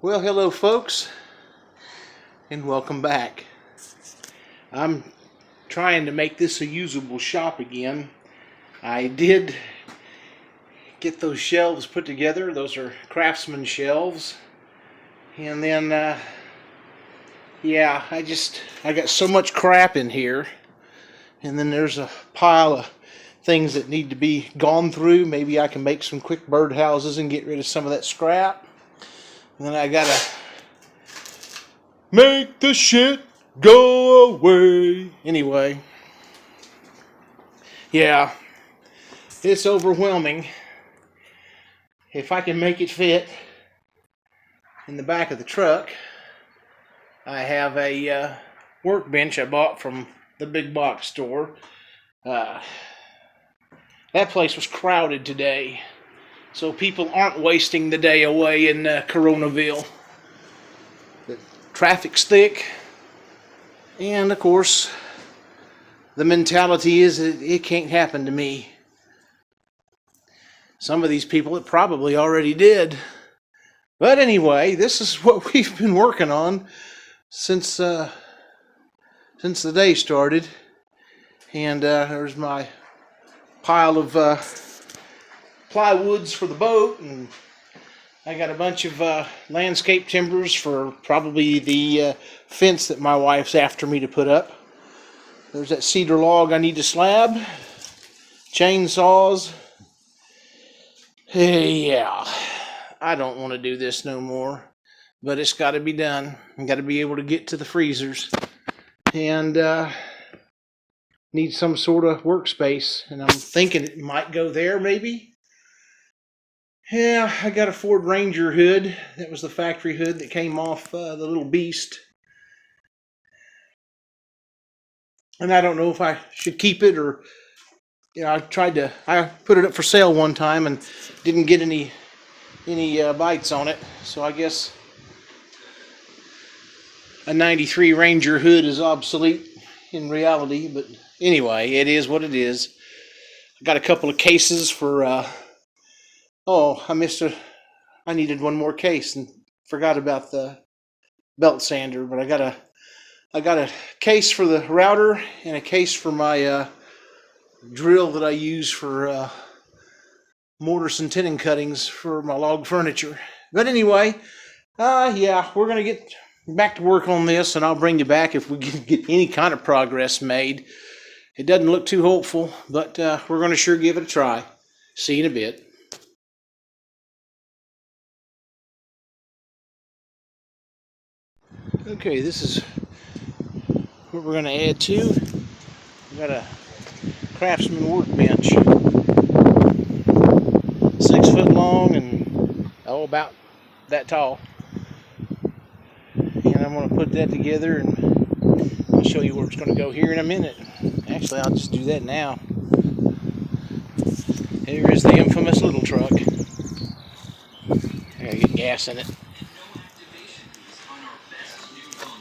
Well, hello folks, and welcome back. I'm trying to make this a usable shop again. I did get those shelves put together. Those are Craftsman shelves. And then, yeah, I got so much crap in here. And then there's a pile of things that need to be gone through. Maybe I can make some quick birdhouses and get rid of some of that scrap. And then I gotta make the shit go away. Anyway, yeah, it's overwhelming. If I can make it fit in the back of the truck, I have a workbench I bought from the big box store. That place was crowded today, so people aren't wasting the day away in Coronaville. The traffic's thick, and of course, the mentality is that it can't happen to me. Some of these people it probably already did. But anyway, this is what we've been working on since the day started. And there's my pile of plywoods for the boat, and I got a bunch of landscape timbers for probably the fence that my wife's after me to put up. There's that cedar log I need to slab, chainsaws. Hey, yeah, I don't want to do this no more, but it's got to be done. I got to be able to get to the freezers, and need some sort of workspace, and I'm thinking it might go there maybe. Yeah, I got a Ford Ranger hood. That was the factory hood that came off the little beast. And I don't know if I should keep it or, I put it up for sale one time and didn't get any bites on it. So I guess a 93 Ranger hood is obsolete in reality, but anyway, it is what it is. I got a couple of cases for, I needed one more case and forgot about the belt sander, but I got a case for the router and a case for my drill that I use for mortise and tenon cuttings for my log furniture. But anyway, yeah, we're gonna get back to work on this, and I'll bring you back if we can get any kind of progress made. It doesn't look too hopeful, but we're gonna sure give it a try. See you in a bit. Okay, this is what we're gonna add to. We got a Craftsman workbench, 6 foot long and about that tall. And I'm going to put that together, and I'll show you where it's going to go here in a minute. Actually, I'll just do that now. Here is the infamous little truck. I gotta get gas in it.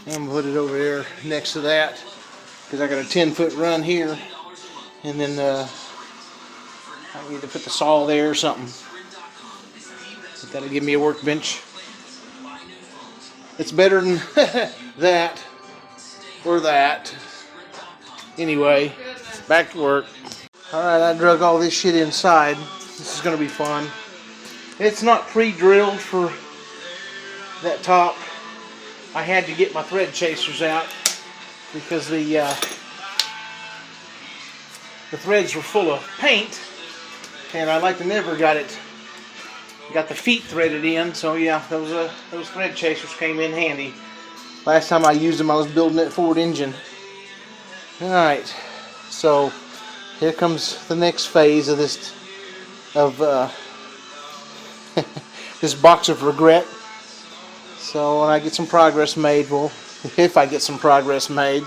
I'm going to put it over there next to that because I got a 10-foot run here, and then I need to put the saw there or something. But that'll give me a workbench. It's better than that or that. Anyway, back to work. Alright, I drug all this shit inside. This is going to be fun. It's not pre-drilled for that top. I had to get my thread chasers out because the threads were full of paint, and I like to never got the feet threaded in. So yeah, those thread chasers came in handy. Last time I used them, I was building that Ford engine. Alright, so here comes the next phase of this this box of regret. So when I get some progress made, well, if I get some progress made,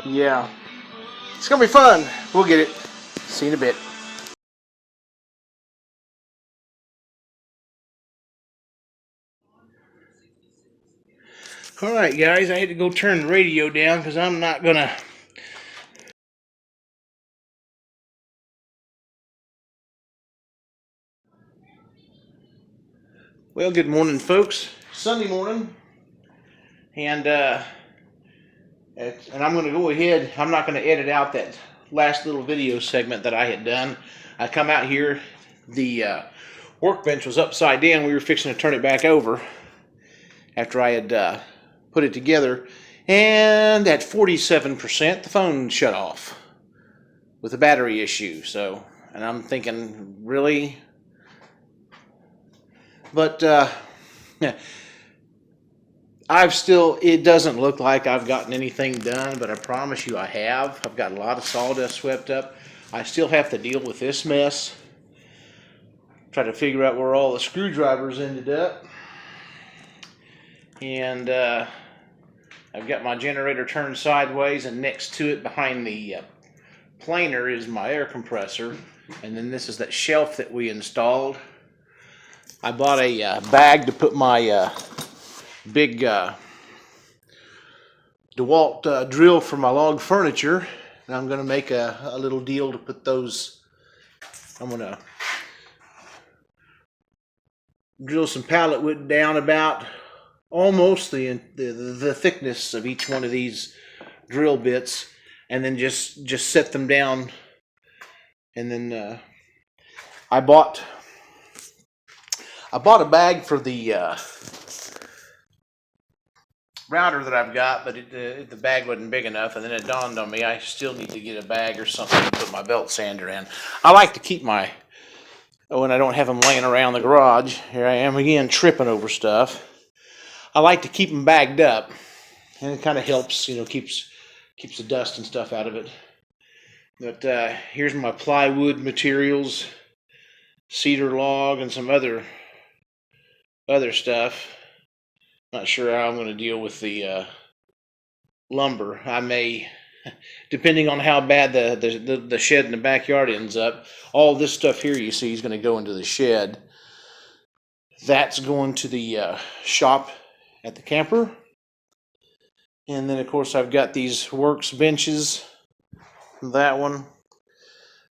yeah, it's gonna be fun. We'll get it. See you in a bit. Alright guys, I had to go turn the radio down because I'm not gonna Well, good morning folks. Sunday morning, and I'm going to go ahead. I'm not going to edit out that last little video segment that I had done. I come out here, the workbench was upside down. We were fixing to turn it back over after I had put it together, and at 47%, the phone shut off with a battery issue. So, and I'm thinking, really? But it doesn't look like I've gotten anything done, but I promise you I have. I've got a lot of sawdust swept up. I still have to deal with this mess. Try to figure out where all the screwdrivers ended up. And I've got my generator turned sideways, and next to it behind the planer is my air compressor. And then this is that shelf that we installed. I bought a bag to put my big DeWalt drill for my log furniture, and I'm going to make a little deal to put those. I'm going to drill some pallet wood down about almost the thickness of each one of these drill bits, and then just set them down. And then I bought a bag for the router that I've got, but the bag wasn't big enough, and then it dawned on me I still need to get a bag or something to put my belt sander in. I like to keep when I don't have them laying around the garage, here I am again tripping over stuff, I like to keep them bagged up, and it kind of helps, keeps the dust and stuff out of it. But here's my plywood materials, cedar log, and some other stuff. Not sure how I'm going to deal with the lumber. I may, depending on how bad the shed in the backyard ends up, all this stuff here you see is going to go into the shed. That's going to the shop at the camper. And then, of course, I've got these works benches. That one.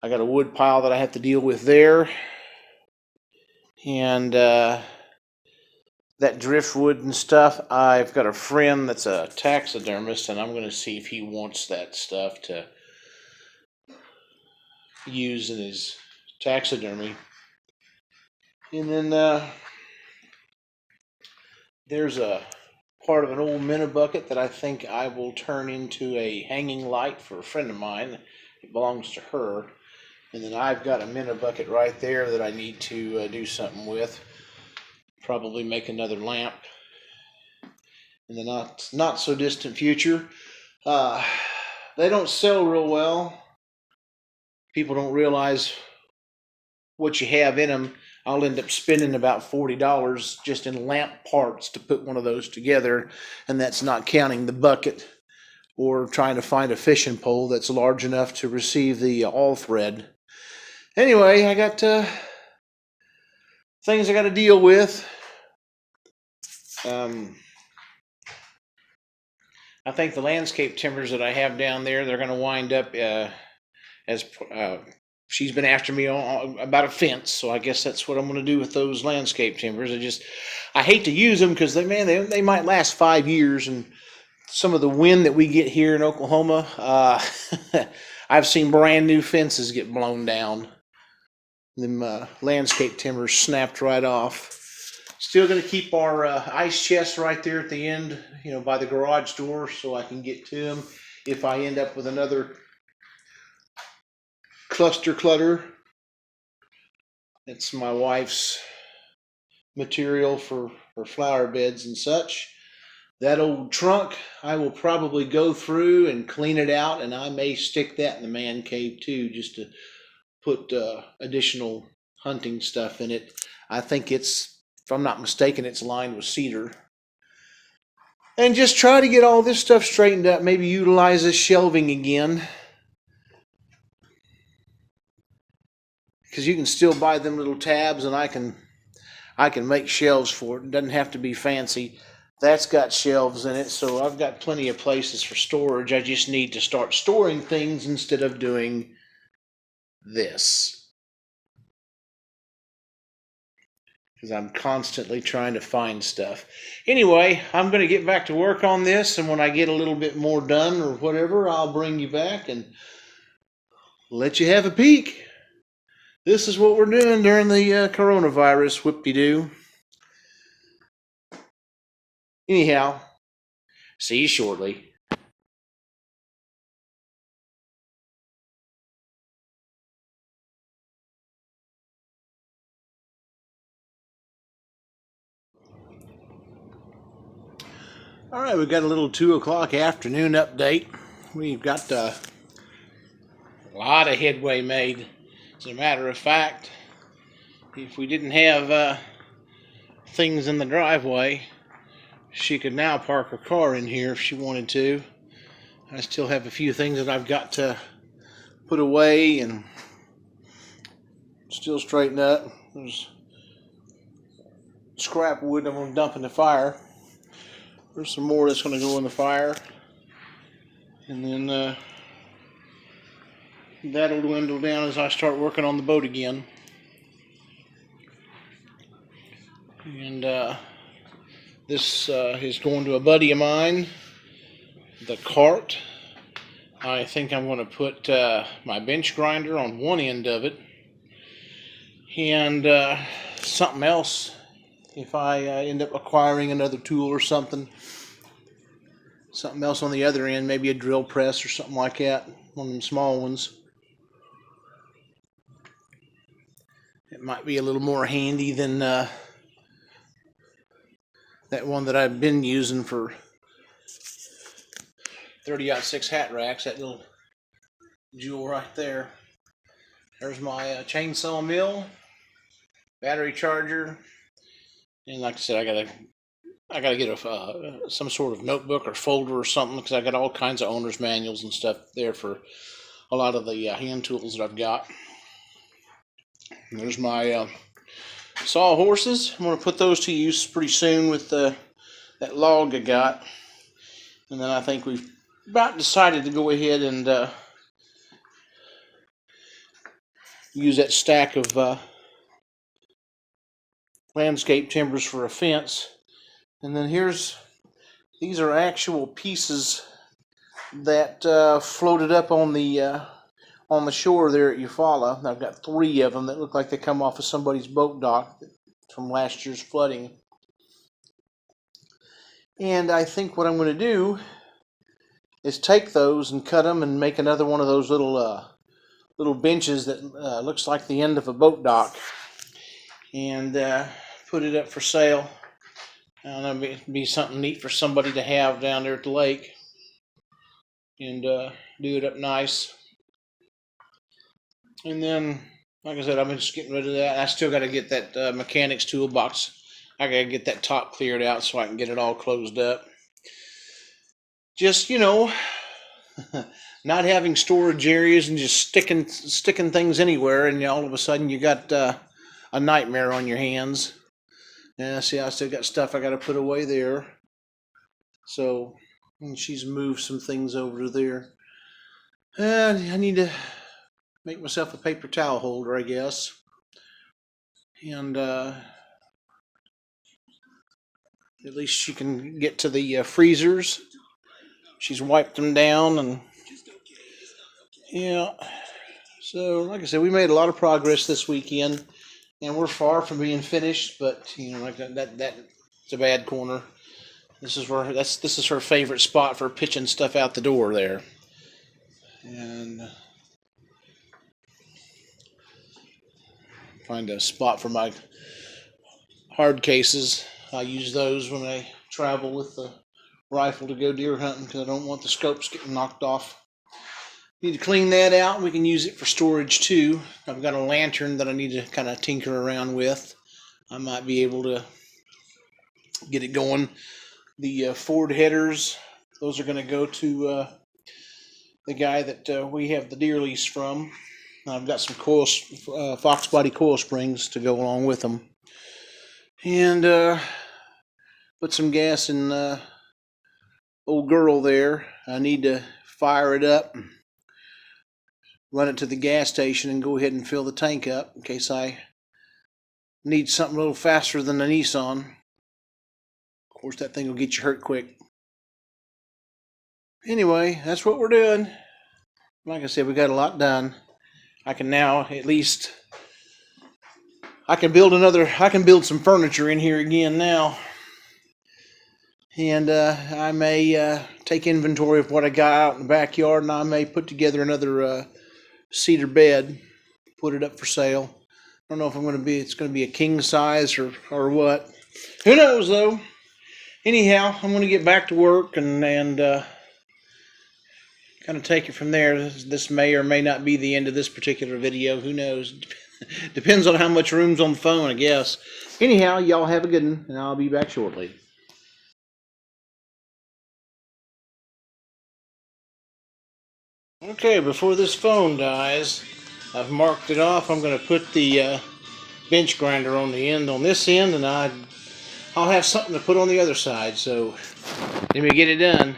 I got a wood pile that I have to deal with there. And that driftwood and stuff, I've got a friend that's a taxidermist, and I'm going to see if he wants that stuff to use in his taxidermy. And then there's a part of an old minnow bucket that I think I will turn into a hanging light for a friend of mine. It belongs to her. And then I've got a minnow bucket right there that I need to do something with. Probably make another lamp in the not so distant future. They don't sell real well. People don't realize what you have in them. I'll end up spending about $40 just in lamp parts to put one of those together, and that's not counting the bucket or trying to find a fishing pole that's large enough to receive the all thread. Anyway, I got things I got to deal with. I think the landscape timbers that I have down there, they're going to wind up as she's been after me about a fence, so I guess that's what I'm going to do with those landscape timbers. I hate to use them because they might last 5 years, and some of the wind that we get here in Oklahoma, I've seen brand new fences get blown down. Them landscape timbers snapped right off. Still going to keep our ice chests right there at the end, by the garage door, so I can get to them if I end up with another clutter. It's my wife's material for flower beds and such. That old trunk, I will probably go through and clean it out, and I may stick that in the man cave too, just to put additional hunting stuff in it. I think if I'm not mistaken, it's lined with cedar. And just try to get all this stuff straightened up, maybe utilize this shelving again. Because you can still buy them little tabs, and I can make shelves for it. It doesn't have to be fancy. That's got shelves in it, so I've got plenty of places for storage. I just need to start storing things instead of doing this. because I'm constantly trying to find stuff. Anyway, I'm going to get back to work on this, and when I get a little bit more done or whatever, I'll bring you back and let you have a peek. This is what we're doing during the coronavirus whoop-de-doo. Anyhow, see you shortly. All right, we've got a little 2 o'clock afternoon update. We've got a lot of headway made. As a matter of fact, if we didn't have things in the driveway, she could now park her car in here if she wanted to. I still have a few things that I've got to put away and still straighten up. There's scrap wood I'm going to dump in the fire. There's some more that's going to go in the fire. And then that'll dwindle down as I start working on the boat again. And this is going to a buddy of mine. The cart. I think I'm going to put my bench grinder on one end of it. And something else if I end up acquiring another tool or something. Something else on the other end, maybe a drill press or something like that. One of them small ones. It might be a little more handy than that one that I've been using for 30-06 hat racks, that little jewel right there. There's my chainsaw mill, battery charger, and like I said, I gotta get some sort of notebook or folder or something, because I got all kinds of owner's manuals and stuff there for a lot of the hand tools that I've got. And there's my saw horses. I'm gonna put those to use pretty soon with that log I got, and then I think we've about decided to go ahead and use that stack of landscape timbers for a fence. And then these are actual pieces that floated up on the shore there at Eufaula. I've got 3 of them that look like they come off of somebody's boat dock from last year's flooding. And I think what I'm going to do is take those and cut them and make another one of those little benches that looks like the end of a boat dock, and put it up for sale. And that'll be something neat for somebody to have down there at the lake, and do it up nice. And then, like I said, I'm just getting rid of that. I still got to get that mechanics toolbox. I got to get that top cleared out so I can get it all closed up. Just, not having storage areas and just sticking things anywhere, and all of a sudden you got a nightmare on your hands. And see, I still got stuff I got to put away there. So, and she's moved some things over to there. And I need to make myself a paper towel holder, I guess. And at least she can get to the freezers. She's wiped them down, and yeah. So, like I said, we made a lot of progress this weekend, and we're far from being finished. But like that's a bad corner. This is her favorite spot for pitching stuff out the door there. And find a spot for my hard cases. I use those when I travel with the rifle to go deer hunting, because I don't want the scopes getting knocked off. Need to clean that out. We can use it for storage too. I've got a lantern that I need to kind of tinker around with. I might be able to get it going. The Ford headers, those are going to go to the guy that we have the deer lease from. I've got some fox body coil springs to go along with them. And put some gas in old girl there. I need to fire it up, run it to the gas station, and go ahead and fill the tank up in case I needs something a little faster than the Nissan. Of course, that thing will get you hurt quick. Anyway, that's what we're doing. Like I said, we got a lot done. I can now at least, I can build some furniture in here again now. And I may take inventory of what I got out in the backyard, and I may put together another cedar bed, put it up for sale. I don't know if it's going to be a king size or what. Who knows though. Anyhow, I'm going to get back to work and kind of take it from there. This may or may not be the end of this particular video. Who knows? Depends on how much room's on the phone, I guess. Anyhow, y'all have a good one, and I'll be back shortly. Okay, before this phone dies, I've marked it off. I'm going to put the bench grinder on the end on this end, and I'll have something to put on the other side. So let me get it done.